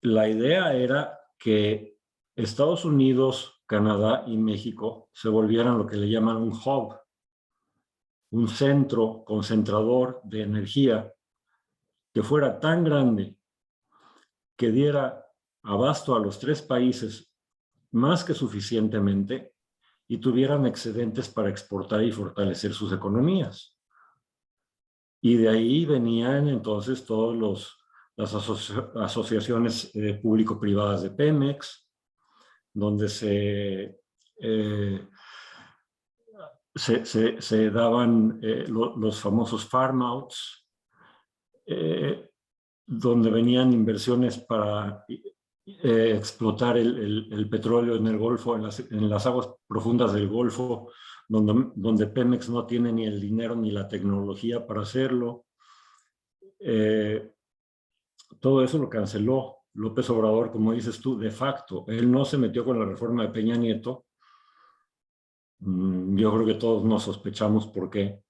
la idea era que Estados Unidos, Canadá y México se volvieran lo que le llaman un hub, un centro concentrador de energía que fuera tan grande que diera abasto a los tres países más que suficientemente y tuvieran excedentes para exportar y fortalecer sus economías. Y de ahí venían entonces todas las asociaciones público-privadas de Pemex, donde se daban los famosos farm outs, donde venían inversiones para explotar el petróleo en el Golfo, en las aguas profundas del Golfo, donde Pemex no tiene ni el dinero ni la tecnología para hacerlo. Todo eso lo canceló López Obrador, como dices tú, de facto. Él no se metió con la reforma de Peña Nieto. Yo creo que todos nos sospechamos por qué.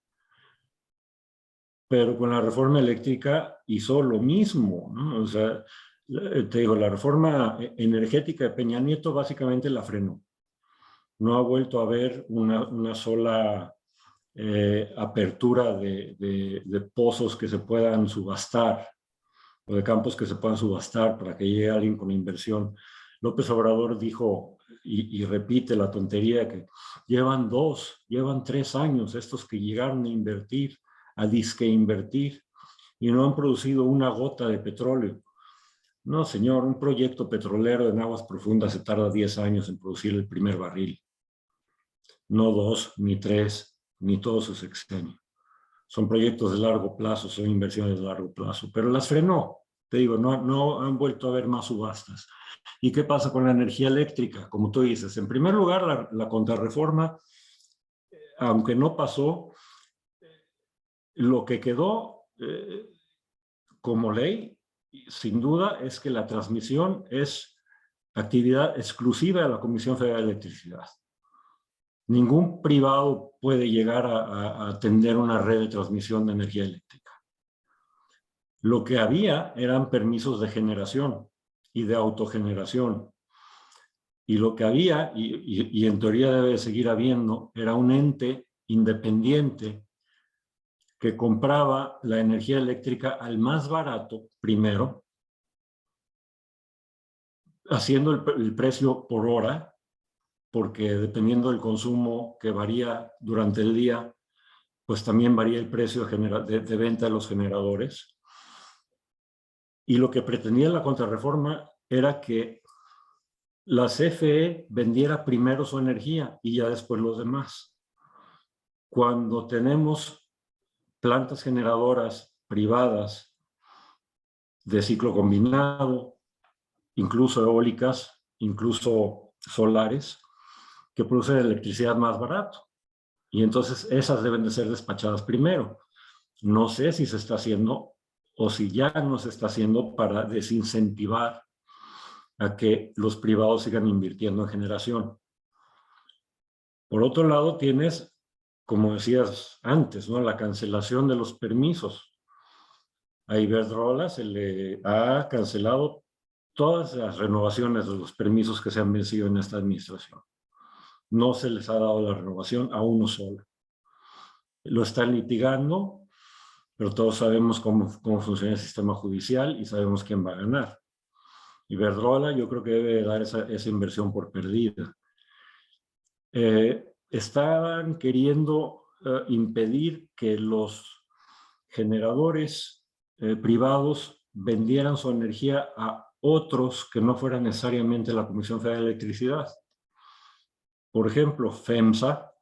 Pero con la reforma eléctrica hizo lo mismo, ¿no? O sea, te digo, la reforma energética de Peña Nieto básicamente la frenó. No ha vuelto a haber una sola apertura de pozos que se puedan subastar o de campos que se puedan subastar para que llegue alguien con inversión. López Obrador dijo y repite la tontería que llevan 3 años estos que llegaron a invertir, a disque invertir, y no han producido una gota de petróleo. No, señor, un proyecto petrolero en aguas profundas se tarda 10 años en producir el primer barril. No 2, ni 3, ni todo su sexenio. Son proyectos de largo plazo, son inversiones de largo plazo, pero las frenó. Te digo, no han vuelto a haber más subastas. ¿Y qué pasa con la energía eléctrica? Como tú dices, en primer lugar, la contrarreforma, aunque no pasó, lo que quedó como ley, sin duda, es que la transmisión es actividad exclusiva de la Comisión Federal de Electricidad. Ningún privado puede llegar a atender una red de transmisión de energía eléctrica. Lo que había eran permisos de generación y de autogeneración. Y lo que había, y en teoría debe seguir habiendo, era un ente independiente que compraba la energía eléctrica al más barato primero, haciendo el precio por hora, porque dependiendo del consumo que varía durante el día, pues también varía el precio de venta de los generadores. Y lo que pretendía la contrarreforma era que la CFE vendiera primero su energía y ya después los demás. Cuando tenemos plantas generadoras privadas de ciclo combinado, incluso eólicas, incluso solares, que producen electricidad más barato. Y entonces esas deben de ser despachadas primero. No sé si se está haciendo o si ya no se está haciendo para desincentivar a que los privados sigan invirtiendo en generación. Por otro lado, tienes, como decías antes, ¿no?, la cancelación de los permisos. A Iberdrola se le ha cancelado todas las renovaciones de los permisos que se han vencido en esta administración. No se les ha dado la renovación a uno solo. Lo están litigando, pero todos sabemos cómo funciona el sistema judicial y sabemos quién va a ganar. Iberdrola yo creo que debe dar esa inversión por perdida. Estaban queriendo impedir que los generadores privados vendieran su energía a otros que no fueran necesariamente la Comisión Federal de Electricidad. Por ejemplo, FEMSA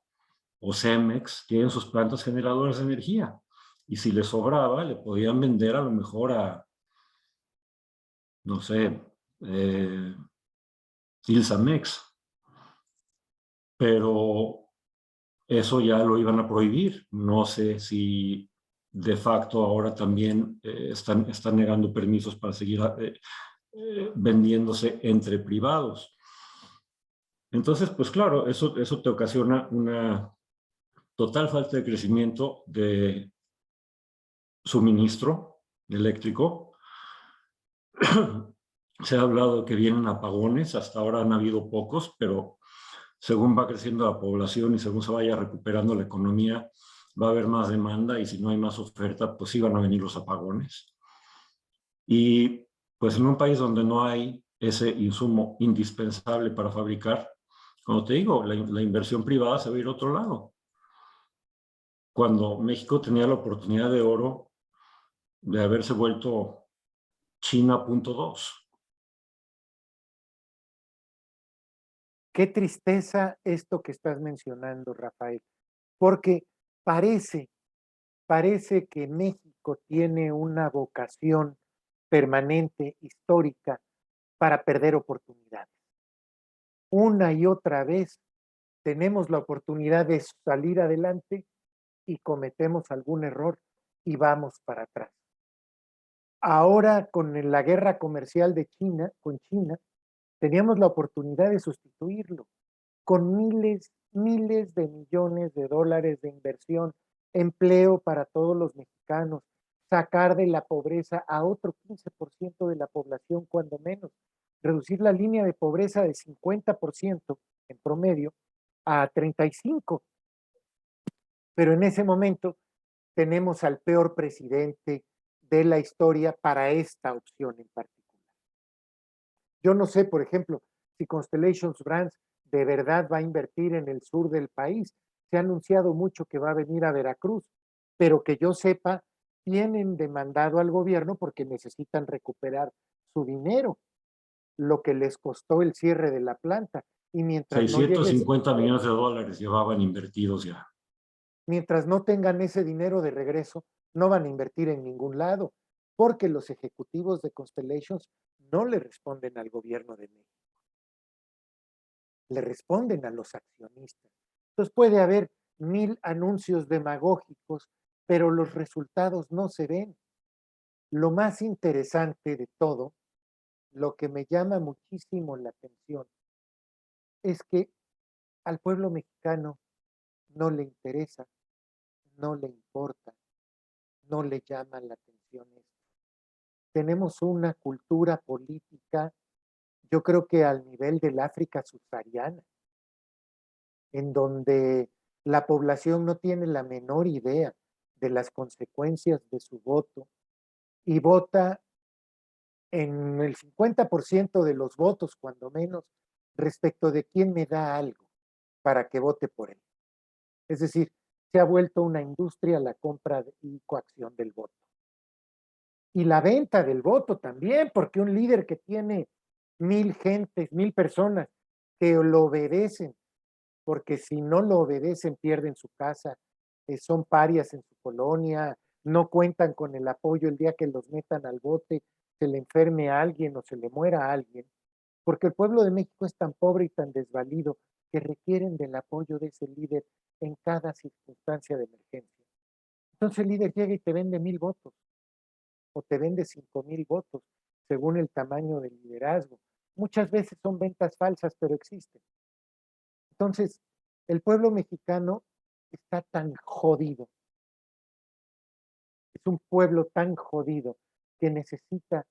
o CEMEX tienen sus plantas generadoras de energía y si les sobraba le podían vender a lo mejor a, no sé, Ilsamex, pero eso ya lo iban a prohibir. No sé si de facto ahora también están negando permisos para seguir vendiéndose entre privados. Entonces, pues claro, eso te ocasiona una total falta de crecimiento de suministro eléctrico. Se ha hablado que vienen apagones, hasta ahora han habido pocos, pero según va creciendo la población y según se vaya recuperando la economía, va a haber más demanda y si no hay más oferta, pues sí van a venir los apagones. Y pues en un país donde no hay ese insumo indispensable para fabricar, como te digo, la inversión privada se va a ir a otro lado. Cuando México tenía la oportunidad de oro de haberse vuelto China .2. Qué tristeza esto que estás mencionando, Rafael, porque parece que México tiene una vocación permanente, histórica, para perder oportunidades. Una y otra vez tenemos la oportunidad de salir adelante y cometemos algún error y vamos para atrás. Ahora con la guerra comercial de China, con China, teníamos la oportunidad de sustituirlo con miles de millones de dólares de inversión, empleo para todos los mexicanos, sacar de la pobreza a otro 15% de la población cuando menos, reducir la línea de pobreza de 50% en promedio a 35%. Pero en ese momento tenemos al peor presidente de la historia para esta opción en particular. Yo no sé, por ejemplo, si Constellations Brands de verdad va a invertir en el sur del país. Se ha anunciado mucho que va a venir a Veracruz, pero que yo sepa, tienen demandado al gobierno porque necesitan recuperar su dinero, lo que les costó el cierre de la planta. Y mientras no llegue, 650 millones de dólares llevaban invertidos ya. Mientras no tengan ese dinero de regreso, no van a invertir en ningún lado, porque los ejecutivos de Constellations no le responden al gobierno de México, le responden a los accionistas. Entonces puede haber 1000 anuncios demagógicos, pero los resultados no se ven. Lo más interesante de todo, lo que me llama muchísimo la atención, es que al pueblo mexicano no le interesa, no le importa, no le llama la atención esto. Tenemos una cultura política, yo creo que al nivel del África subsahariana, en donde la población no tiene la menor idea de las consecuencias de su voto y vota en el 50% de los votos, cuando menos, respecto de quién me da algo para que vote por él. Es decir, se ha vuelto una industria la compra y coacción del voto. Y la venta del voto también, porque un líder que tiene 1000 gentes, 1000 personas que lo obedecen, porque si no lo obedecen pierden su casa, son parias en su colonia, no cuentan con el apoyo el día que los metan al bote, se le enferme a alguien o se le muera a alguien. porque el pueblo de México es tan pobre y tan desvalido que requieren del apoyo de ese líder en cada circunstancia de emergencia. Entonces el líder llega y te vende 1000 votos o te vende 5000 votos, según el tamaño del liderazgo. Muchas veces son ventas falsas, pero existen. Entonces, el pueblo mexicano está tan jodido, es un pueblo tan jodido que necesita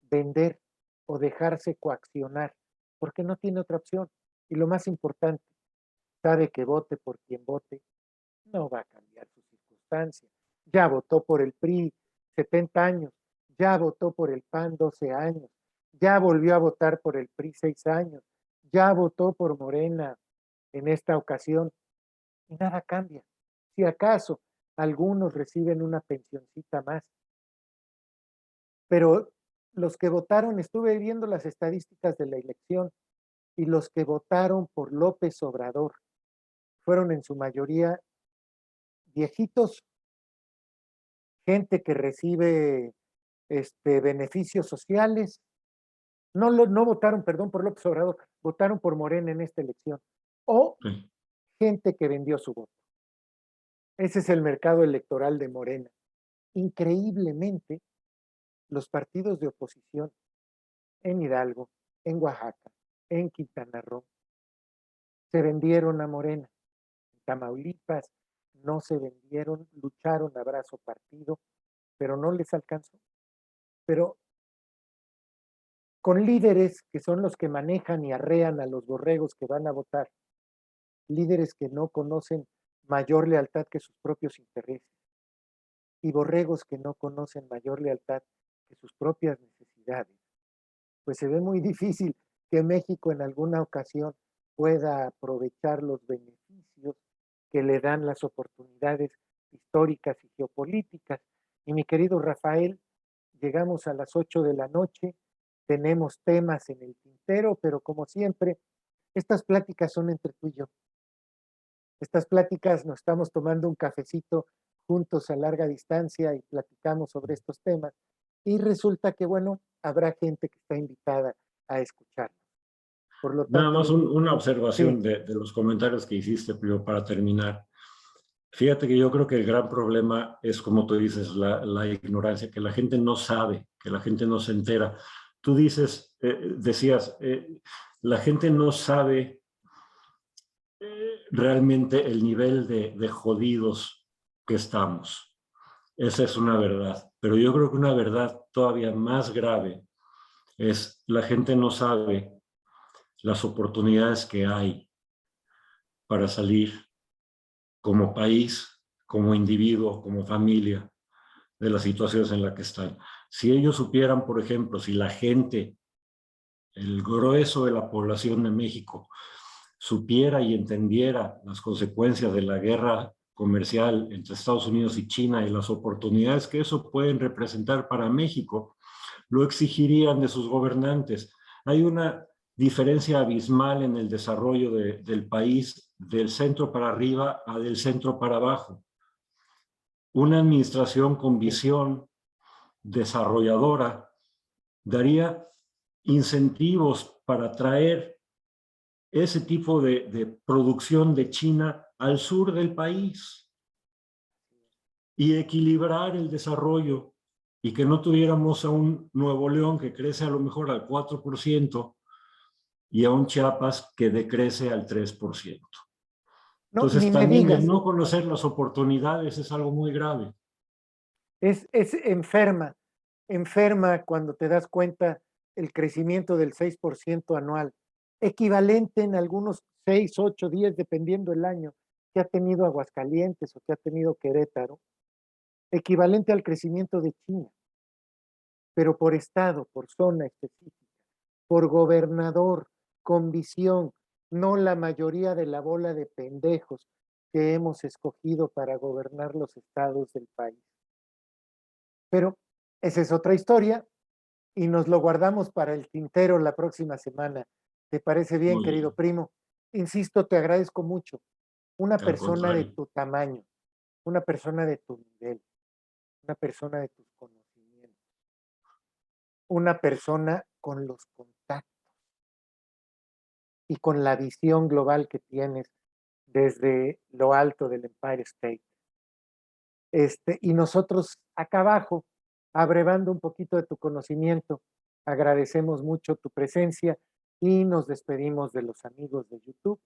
vender o dejarse coaccionar, porque no tiene otra opción. Y lo más importante, sabe que vote por quien vote, no va a cambiar su circunstancia. Ya votó por el PRI 70 años, ya votó por el PAN 12 años, ya volvió a votar por el PRI 6 años, ya votó por Morena en esta ocasión y nada cambia. Si acaso algunos reciben una pensioncita más, pero los que votaron, estuve viendo las estadísticas de la elección, y los que votaron por López Obrador fueron en su mayoría viejitos, gente que recibe beneficios sociales. No votaron, perdón, por López Obrador, votaron por Morena en esta elección. O Sí. gente que vendió su voto. Ese es el mercado electoral de Morena. Increíblemente, los partidos de oposición en Hidalgo, en Oaxaca, en Quintana Roo, se vendieron a Morena. En Tamaulipas no se vendieron, lucharon a brazo partido, pero no les alcanzó. Pero con líderes que son los que manejan y arrean a los borregos que van a votar, líderes que no conocen mayor lealtad que sus propios intereses y borregos que no conocen mayor lealtad que sus propias necesidades, pues se ve muy difícil que México en alguna ocasión pueda aprovechar los beneficios que le dan las oportunidades históricas y geopolíticas. Y mi querido Rafael, llegamos a las 8 de la noche, tenemos temas en el tintero, pero como siempre, estas pláticas son entre tú y yo. Estas pláticas nos estamos tomando un cafecito juntos a larga distancia y platicamos sobre estos temas. Y resulta que, bueno, habrá gente que está invitada a escucharnos. Por lo Nada tanto, más una observación sí, de los comentarios que hiciste, Pío, para terminar. Fíjate que yo creo que el gran problema es, como tú dices, la ignorancia, que la gente no sabe, que la gente no se entera. Tú dices, decías, la gente no sabe realmente el nivel de jodidos que estamos. Esa es una verdad. Pero yo creo que una verdad todavía más grave es la gente no sabe las oportunidades que hay para salir como país, como individuo, como familia, de las situaciones en las que están. Si ellos supieran, por ejemplo, si la gente, el grueso de la población de México, supiera y entendiera las consecuencias de la guerra comercial entre Estados Unidos y China y las oportunidades que eso pueden representar para México, lo exigirían de sus gobernantes. Hay una diferencia abismal en el desarrollo del país del centro para arriba a del centro para abajo. Una administración con sí. visión desarrolladora daría incentivos para traer ese tipo de producción de China al sur del país y equilibrar el desarrollo y que no tuviéramos a un Nuevo León que crece a lo mejor al 4% y a un Chiapas que decrece al 3%. No, Entonces ni me también el digas, no conocer las oportunidades es algo muy grave. es enferma, enferma cuando te das cuenta el crecimiento del 6% anual, equivalente en algunos 6, 8, 10, dependiendo el año, que ha tenido Aguascalientes o que ha tenido Querétaro, equivalente al crecimiento de China, pero por estado, por zona específica, por gobernador, con visión, no la mayoría de la bola de pendejos que hemos escogido para gobernar los estados del país. Pero esa es otra historia y nos lo guardamos para el tintero la próxima semana. ¿Te parece bien, Muy querido bien, primo? Insisto, te agradezco mucho. Una al persona de contrario. tu tamaño, una persona de tu nivel, una persona de tus conocimientos, una persona con los contactos. y con la visión global que tienes desde lo alto del Empire State. Y nosotros acá abajo, abrevando un poquito de tu conocimiento, agradecemos mucho tu presencia y nos despedimos de los amigos de YouTube